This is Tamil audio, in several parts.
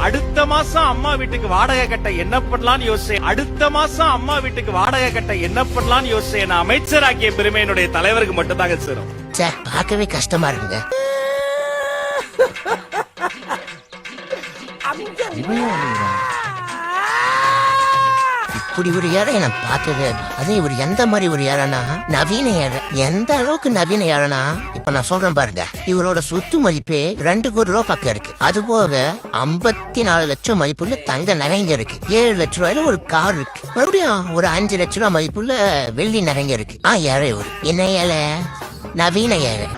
அடுத்த மாசம் அம்மா வீட்டுக்கு வாடகை கட்ட என்ன பண்ணலாம்னு யோசிச்சேன். அடுத்த மாசம் அம்மா வீட்டுக்கு வாடகை கட்ட என்ன பண்ணலாம்னு யோசிச்சேன். அமைச்சராக்கிய பெருமை என்னுடைய தலைவருக்கு மட்டும் தாங்க சேரும். பார்க்கவே கஷ்டமா இருக்குங்க. இப்படி ஒரு ஏழை நான் பார்த்தது. அதே ஒரு எந்த மாதிரி ஒரு ஏழைனா நவீன ஏழை. எந்த அளவுக்கு நவீன ஏழைனா இப்ப நான் சொல்றேன் பாருங்க. இவரோட சொத்து மதிப்பே 2 கோடி ரூபாய் பக்கம் இருக்கு. அது போக 54 லட்சம் மதிப்புள்ள தங்க நகைங்க இருக்கு. 7 லட்சம் ரூபாயில ஒரு கார் இருக்கு. மறுபடியும் ஒரு 5 லட்சம் ரூபாய் மதிப்புள்ள வெள்ளி நகைங்க இருக்கு. ஏழை ஒரு என்ன ஏழை? நவீன ஏழை.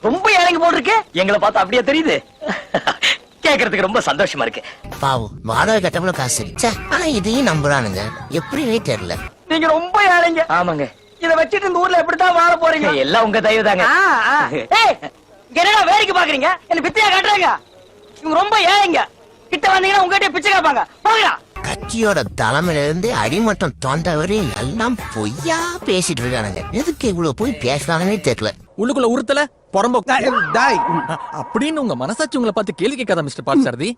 ரொம்ப ஏழைங்க போட்டிருக்கு. எங்களை பார்த்தா அப்படியே தெரியுது. கேக்குறதுக்கு ரொம்ப சந்தோஷமா இருக்கு. பாவம் வாடகை கட்டம்ல காசு. ஆனா இதையும் நம்புறானுங்க. எப்படினே தெரியல. நீங்க ரொம்ப ஏழைங்க. ஆமாங்க. இத வச்சிட்டு இந்த ஊர்ல எப்படித்தான் வாழ போறீங்க? எல்லாம் உங்க தயவு தாங்க. என்னடா வேடிக்கை பாக்குறீங்க? என்ன பிச்சையா காட்டுறாங்க? இவங்க ரொம்ப ஏழைங்க. கிட்ட வந்தீங்கன்னா உங்ககிட்ட பிச்சை கேட்பாங்க. போங்கடா. கட்சியோட தலைமையில இருந்து அடிமட்டம் தோன்றவரை எல்லாம் பொய்யா பேசிட்டு இருக்கானுங்க. எதுக்கு இவ்வளவு போய் பேசுறாங்கன்னே தெரியல. உள்ளுக்குள்ள உறுத்தல பொறம்போ அப்படின்னு உங்க மனசாட்சி உங்களை பார்த்து கேள்வி கேட்காத மிஸ்டர் பார்த்தசாரதி.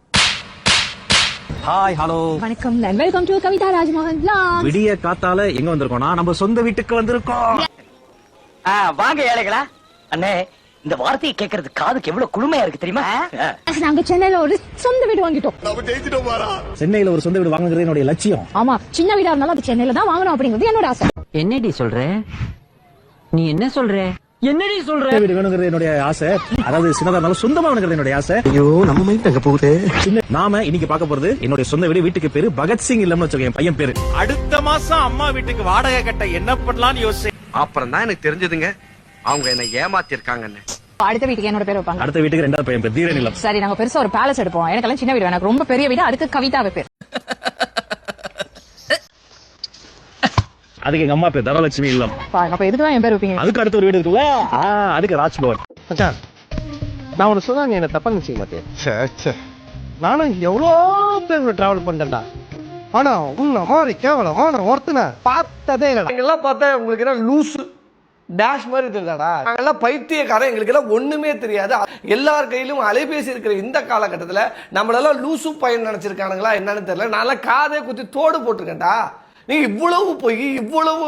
ஹாய் ஹலோ வணக்கம் and welcome to Kavitha Rajmohan vlog. விடிய காத்தால எங்க வந்திருக்கோம்னா நம்ம சொந்த வீட்டுக்கு வந்திருக்கோம். வாங்க ஏழைகளா. அண்ணே இந்த வார்த்தையை கேட்கறது காதுக்கு எவ்வளவு குளுமையா இருக்கு தெரியுமா? நாங்க சென்னையில ஒரு சொந்த வீடு வாங்கிட்டோம். சென்னையில ஒரு சொந்த வீடு வாங்குறது என்னோட லட்சியம். ஆமா, சின்ன வீடா இருந்தாலும் அது சென்னையில தான் வாங்கணும் அப்படிங்கிறது என்னோட ஆசை. என்னடி சொல்ற? நீ என்ன சொல்ற? என்னடி சொல்ற? வீடு வேணுங்கிறது என்னுடைய ஆசை. அதாவது சின்னதா இருந்தாலும் சொந்தமா வேணுங்கிறது என்னுடைய ஆசை. ஐயோ நம்ம மைண்ட் அங்க போகுது. நாம இன்னைக்கு பார்க்க போறது என்னுடைய சொந்த வீடு. வீட்டுக்கு பேரு பகத்சிங் இல்லம்னு வச்சிருக்கேன். பையன் பேரு. அடுத்த மாசம் அம்மா வீட்டுக்கு வாடகை கட்ட என்ன பண்ணலாம்னு யோசிச்சேன். அப்புறம் தான் எனக்கு தெரிஞ்சதுங்க அவங்க என்ன ஏமாத்தி இருக்காங்கன்னு. அடுத்த வீட்டுக்கு என்னோட பேர் வைப்பாங்க. அடுத்த வீட்டுக்கு 2வது பையன் பேர் தீரநிலம். சரி, நாங்க பெருசா ஒரு பேலஸ் எடுப்போம். எனக்கெல்லாம் சின்ன வீடு வேணும். ரொம்ப பெரிய வீடு. அதுக்கு கவிதாவை பேர். அதுக்கு எங்க அம்மா பேர் தனலட்சுமி இல்லம். அப்ப எதுக்குதான் என் பேர் வைப்பீங்க? அதுக்கு அடுத்த ஒரு வீடு இருக்குல்ல, அதுக்கு ராஜ்பவன். நான் உன சொன்னா என்ன தப்பா நினைச்சிக்க மாட்டேன். நானும் எவ்வளோ பேர் டிராவல் பண்ணிட்டேன்டா. ஆனா உன்ன மாதிரி கேவலமான ஒருத்தனை பார்த்ததே இல்லடா. எங்கெல்லாம் பார்த்தா உங்களுக்கு என்ன லூசு டேஷ் மாதிரி தெரியாதா? நாங்கெல்லாம் பைத்தியக்காரன். எங்களுக்கு எல்லாம் ஒண்ணுமே தெரியாது. எல்லார் கையிலும் அலைபேசி இருக்கிற இந்த காலகட்டத்துல நம்மளெல்லாம் லூசு பையன் நினைச்சிருக்கானுங்களா என்னன்னு தெரியல. நான் காதே குத்தி தோடு போட்டிருக்கேன்டா. நீங்க இவ்வளவு போய் இவ்வளவு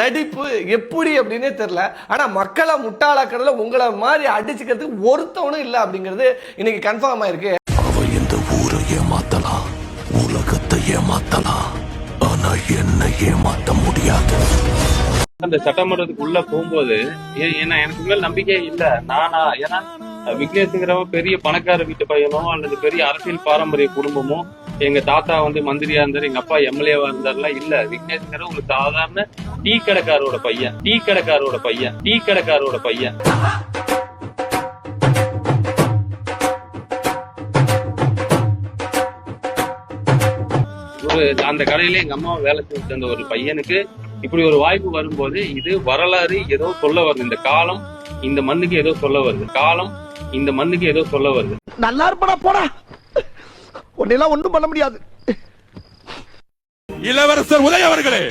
நடிப்பு எப்படி அப்படின்னே தெரியல. ஆனா மக்களை முட்டாளாக்கிறதுல உங்களை மாதிரி அடிச்சுக்கிறதுக்கு ஒருத்தவனும் இல்லை அப்படிங்கிறது இன்னைக்கு கன்ஃபார்ம் ஆயிருக்கு. அவ இந்த ஊரை ஏமாத்தலாம், உலகத்தை ஏமாத்தலாம், ஆனா என்ன ஏமாத்த முடியாது. அந்த சட்டமன்றத்துக்கு உள்ள போகும்போது எனக்கு மேல் நம்பிக்கை இல்ல. நானா ஏன்னா விக்னேஷ்ங்கிறவன் பெரிய பணக்கார வீட்டு பையனோ அல்லது பெரிய அரசியல் பாரம்பரிய குடும்பமோ, எங்க தாத்தா மந்திரியா இருந்தாரு, எங்க அப்பா எம்எல்ஏவா இருந்தாருல இல்ல. விக்னேஷ்ங்கிற ஒரு சாதாரண டீ கடைக்காரோட பையன். அந்த கடையில எங்க அம்மா வேலை செஞ்சு தந்த ஒரு பையனுக்கு இப்படி ஒரு வாய்ப்பு வரும்போது இது வரலாறு ஏதோ சொல்ல வருது. இந்த காலம் இந்த மண்ணுக்கு ஏதோ சொல்ல வருது. நல்லா இருப்படா போடா. ஒன்னெல்லாம் ஒண்ணும் பண்ண முடியாது. இளவரசர் உதய் அவர்களே,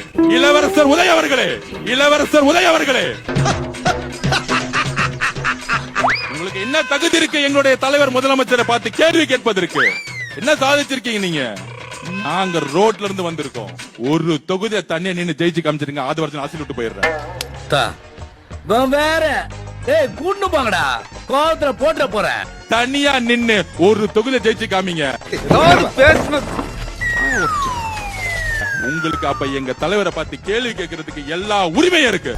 உங்களுக்கு என்ன தகுதி இருக்கு எங்களுடைய தலைவர் முதலமைச்சரை பார்த்து கேள்வி கேட்பதற்கு? என்ன சாதிச்சிருக்கீங்க நீங்க? நாங்க ரோட்ல இருந்து வந்திருக்கோம். ஒரு தொகுதியை தண்ணியை நின்று ஜெயிச்சு காமிச்சிருங்க. அது வருஷம் ஆசில் விட்டு போயிடுறேன். வேற கூட்டு போங்கடா, கோவத்துல போட்டு போறேன். தனியா நின்னு ஒரு தொகுதியை ஜெயிச்சு காமிங்க. உங்களுக்கு அப்ப எங்க தலைவரை பார்த்து கேள்வி கேட்கறதுக்கு எல்லா உரிமையும் இருக்கு.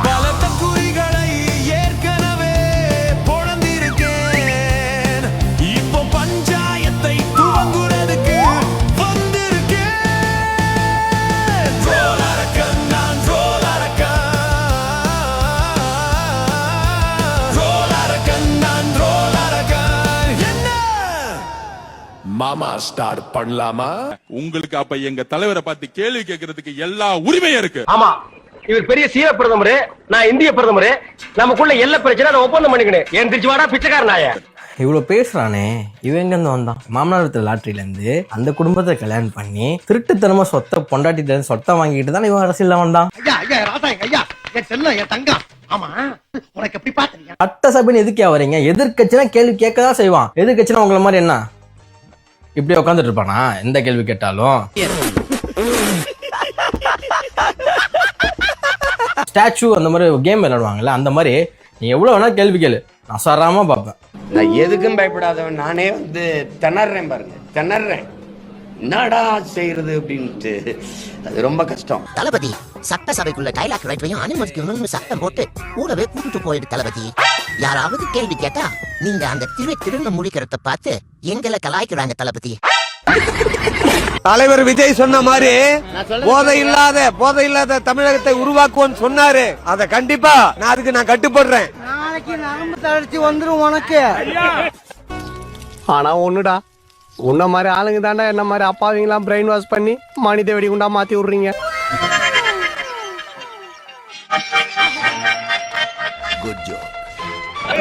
பலத்த குறிகளை ஏற்கனவே பொழந்திருக்கேன். இப்போ பஞ்சாயத்தை துவங்குறதுக்கு வந்திருக்கேன். நான் என்ன மாமா ஸ்டார்ட் பண்ணலாமா? உங்களுக்கு அப்ப எங்க தலைவரை பார்த்து கேள்வி கேட்கறதுக்கு எல்லா உரிமையும் இருக்கு. ஆமா, இவர் பெரிய சீர பிரதமர், நான் இந்திய பிரதமர். நமக்குள்ள எல்லை பிரச்சனை ஒப்பந்தம் பண்ணிக்கணும். ஏன் திருச்சி வாடா பிச்சைக்கார நாய. இவ்வளவு பேசுறானே, இவன் எங்க இருந்து வந்தான்? மாமனார் லாட்டரியில இருந்து அந்த குடும்பத்தை கல்யாணம் பண்ணி திருட்டுத்தனமா சொத்தை பொண்டாட்டி சொத்தை வாங்கிட்டு தான் இவன் அரசியல்ல வந்தான். சட்டசபைன்னு எதுக்கே வரீங்க? எதிர்கட்சினா கேள்வி கேட்கதான் செய்வான். எதிர்கட்சினா உங்களை மாதிரி என்ன இப்படி உட்காந்துட்டு இருப்பானா? எந்த கேள்வி கேட்டாலும் ஸ்டாச்சு அந்த மாதிரி கேம் விளையாடுவாங்கல்ல, அந்த மாதிரி நீ எவ்வளவு வேணா கேள்வி கேளு, நான் சாராம பாப்பேன். நான் எதுக்கும் பயப்படாதவன், நானே வந்து திணறேன் பாருங்க, திணறேன். என்னடா செய்யறது அப்படின்ட்டு அது ரொம்ப கஷ்டம். தளபதி சட்டசபைக்குள்ள டைலாக் ரைட்டையும் அனுமதிக்கணும்னு சட்டம் போட்டு கூடவே கூட்டிட்டு போயிடு தளபதி. யாராவது கேள்வி கேட்டா நீங்க அந்த திரும்ப முடிக்கிறத பார்த்து எங்களை கலாய்க்கிறாங்க தளபதி. தலைவர் விஜய் சொன்ன மாதிரி போதை இல்லாத தமிழகத்தை உருவாக்குவோன்னு சொன்னாரு. அத கண்டிப்பா அதுக்கு நான் கட்டுப்படுறேன். நாளைக்கு நரம்பு தளர்ச்சி வந்துரும் உனக்கு. ஆனா ஒண்ணுடா, உன்ன மாதிரி ஆளுங்க தாண்டா என்ன மாதிரி அப்பாவிங்களாம் பிரெயின் வாஷ் பண்ணி மனித வெடிகுண்டா மாத்தி விடுறீங்க.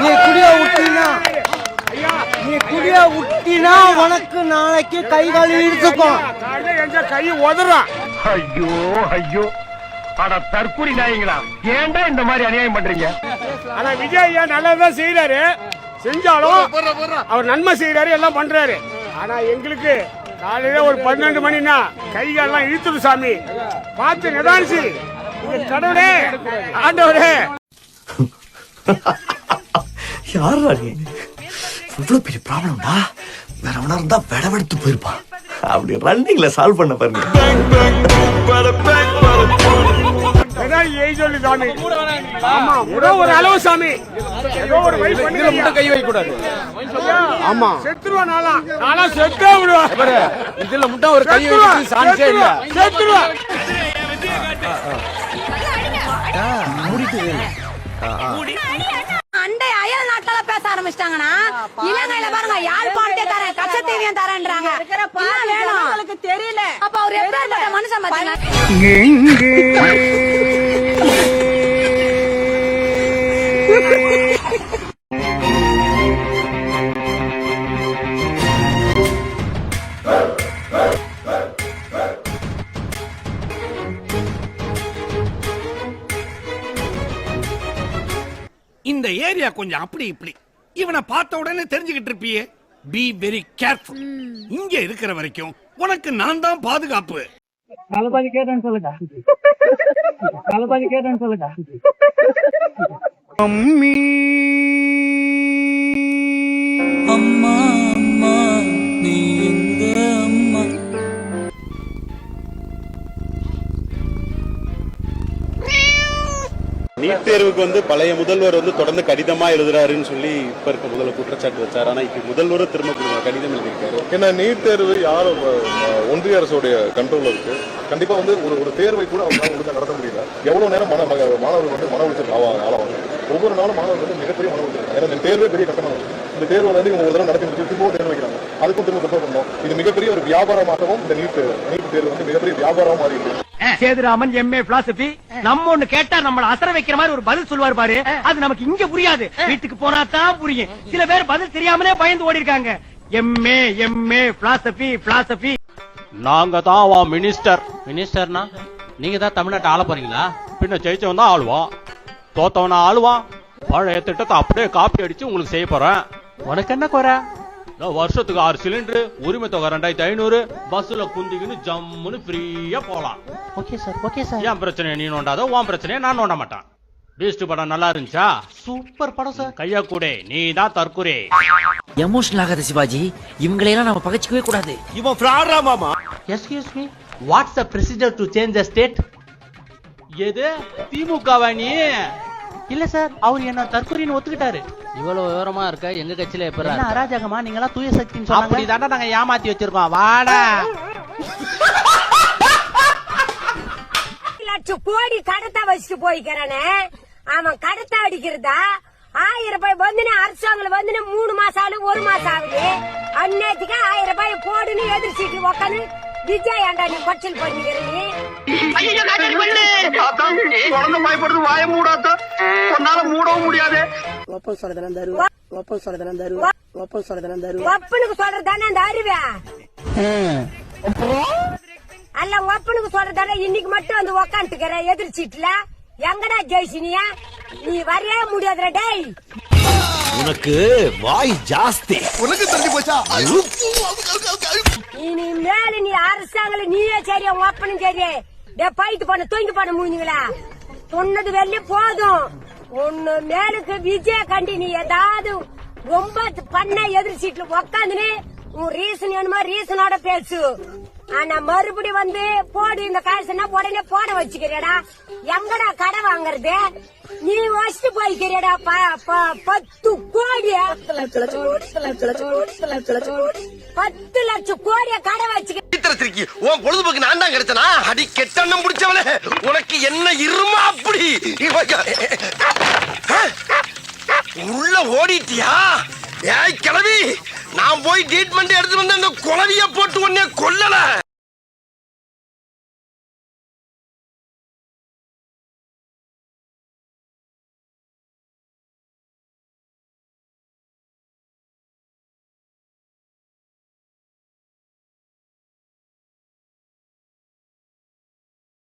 நீ குடியா விட்டினா உனக்கு நாளைக்கு கை கால் இழுத்துக்கும். கை உதறான். ஐயோ அட தற்கூரி நாயங்களா, ஏன்டா இந்த மாதிரி அநியாயம் பண்றீங்க? ஆனா விஜய் நல்லதான் செய்யறாரு, செஞ்சாலும் அவர் நன்மை செய்யறாரு, எல்லாம் பண்றாரு. ஆனா எங்களுக்கு காலையில ஒரு 12 மணினா கைகாலெல்லாம் இழுத்துடு சாமி, பார்த்து நிதானிச்சு கடவுளே ஆண்டவரே. யாரா நீ? இவ்வளவு பெரிய ப்ராப்ளம்டா, வேற ஒன்னா இருந்தா வெடவெடுத்து போயிருப்பான். அப்படி ரன்னிங்ல சால்வ் பண்ண பாருங்க. ஒரு அளவு சாமி, கை வைக்க கூடாது. ஆமா செத்துருவான், நானா செத்தே விடுவேன். இதுல முட்டை ஒரு கை வைக்க சான்ஸே இல்ல, செத்துருவான். அண்டை அயல் நாட்டால பேச ஆரம்பிச்சிட்டாங்கன்னா இலங்கையில பாருங்க, யாழ்ப்பாணத்தை தரேன், கச்சத்தீவியம் தரேன்றாங்க. வேணும் தெரியல. அப்ப அவர் எப்படிப்பட்ட மனுஷன் இந்த ஏரியா கொஞ்சம் அப்படி இப்படி. இவனை பார்த்த உடனே தெரிஞ்சுக்கிட்டு இருப்பியே. Be very careful. இங்க இருக்கிற வரைக்கும் உனக்கு நான் தான் பாதுகாப்பு. அம்மி அம்மா அம்மா நீ எங்க அம்மா? நீட் தேர்வுக்கு வந்து பழைய முதல்வர் வந்து தொடர்ந்து கடிதமா எழுதுறாருன்னு சொல்லி இப்ப இருக்க முதல்வர் குற்றச்சாட்டு வச்சாரு. ஆனா இப்ப முதல்வரும் திரும்ப கடிதம் எழுதியிருக்காரு. ஏன்னா நீட் தேர்வு யாரும் ஒன்றிய அரசுடைய கண்ட்ரோல்ல இருக்கு. கண்டிப்பா வந்து ஒரு தேர்வை கூட அவங்க நடத்த முடியல. எவ்வளவு நேரம் மாணவர்கள் வந்து மன உளைச்சல் ஆளாவாங்க. ஒவ்வொரு நாளும் மாணவர்கள் வந்து மிகப்பெரிய மன உளைச்சல். ஏன்னா இந்த தேர்வே பெரிய கட்டமா இருக்கு. இந்த தேர்வை வந்து இவங்க ஒரு தடவை நடத்தி முடிச்சு திரும்பவும் தேர்வு வைக்கிறாங்க. அதுக்கும் திரும்ப ப்ரிப்பேர் பண்ணோம். இது மிகப்பெரிய ஒரு வியாபாரமாகவும் இந்த நீட் தேர்வு வந்து மிகப்பெரிய வியாபாரமா மாறி இருக்கு. சேதுராமன் எம்ஏ பிலாசபி நம்ம ஒண்ணு கேட்டா நம்மள அசர வைக்கிற மாதிரி ஒரு பதில் சொல்வார் பாரு, அது நமக்கு இங்க புரியாது, வீட்டுக்கு போனா தான் புரியும். சில பேர் பதில் தெரியாமலே பயந்து ஓடி இருக்காங்க. MA philosophy. நாங்க தான் மினிஸ்டர். மினிஸ்டர்னா நீங்க தான் தமிழ்நாட்டை ஆள போறீங்களா? பின்ன ஜெயிச்சவன் தான் ஆளுவான், தோத்தவனா ஆளுவான். பழைய திட்டத்தை அப்படியே காப்பி அடிச்சு உங்களுக்கு செய்ய போறேன். உனக்கு என்ன குறை? வருஷத்துக்கு 6 சிலிண்டர், உரிமை தொகை 2500, பஸ்ல குந்திக்கின்னு ஜம்முன்னு ஃப்ரீயா போலாம். Okay sir. என் பிரச்சனை நீ நோண்டாத, உன் பிரச்சனையை நான் நோண்ட மாட்டேன். பீஸ்ட் படம் நல்லா இருந்துச்சா? சூப்பர் படம் சார். கையா கூட நீ தான் தற்குறே. எமோஷனல் ஆகாத சிவாஜி, இவங்களையெல்லாம் நம்ம பகச்சிக்கவே கூடாது. இவன் ஃப்ராடா மாமா. Excuse me, what's the procedure to change the state? எது திமுகவா நீ? இல்ல சார், அவர் என்ன தற்கொலைன்னு ஒத்துக்கிட்டாரு. இவ்வளவு விவரமா இருக்க எங்க கட்சியில எப்ப அராஜகமா நீங்களா தூய சக்தின்னு சொன்னாங்க. அப்படிதாண்டா நாங்க ஏமாத்தி வச்சிருக்கோம். வாடா லட்சம் கோடி கடத்தா வச்சுட்டு போய்க்கிறானே, அவன் கடத்தா அடிக்கிறதா 1000 ரூபாய் வந்து அரசாங்கம் வந்து 3 மாசம் ஆகுது, 1 மாசம் ஆகுது. அன்னைக்கு 1000 ரூபாய் போடுன்னு எதிர்ச்சிட்டு உக்காந்து விஜய் ஆண்டா நீ பச்சல் பண்ணிக்கிறீ. குழந்தை பயப்படுது, வாய மூடாத, உன்னால மூடவும் முடியாது. ஒப்பனுக்கு சொல்றது தானே அந்த அறிவே அல்ல ஒப்பனுக்கு சொல்றதானே இன்னைக்கு மட்டும் வந்து உக்காந்துக்கிற எதிர்ச்சிட்டுல எங்கடா ஜெயிச்சினியா நீ வரையே முடியாதுடா டேய் உனக்கு வாய் ஜாஸ்தி உனக்கு தள்ளி போச்சா இனி மேல நீ அரசாங்கல நீயே சரியா ஒப்பனும் சரி டே பைத்து பண்ண தூங்கி பண்ண முடியுங்களா சொன்னது வெளியே போதும் ஒண்ணு மேலுக்கு விஜய் கண்டி நீ ஏதாவது ரொம்ப பண்ண எதிர் சீட்ல உக்காந்துன்னு உன் ரீசன் வேணுமா ரீசனோட பேசு ஆனா மறுபடி வந்து போடு இந்த காசுனா உடனே போட வச்சுக்கிறேடா எங்கடா கடை வாங்குறது நீ வச்சுட்டு போய்க்கிறேடா 10 கோடி 10 லட்சம் கோடிய கடை வச்சுக்க உன் பொழுதுபோக்கு நான் தான் கிடைச்சனா அடி கெட்டண்ணம் முடிச்சவனே உனக்கு என்ன இருமா அப்படி உள்ள ஓடிட்டியா ஏய் கிளவி நான் போய் ட்ரீட்மெண்ட் எடுத்து வந்து அந்த குளவிய போட்டு உடனே கொல்லல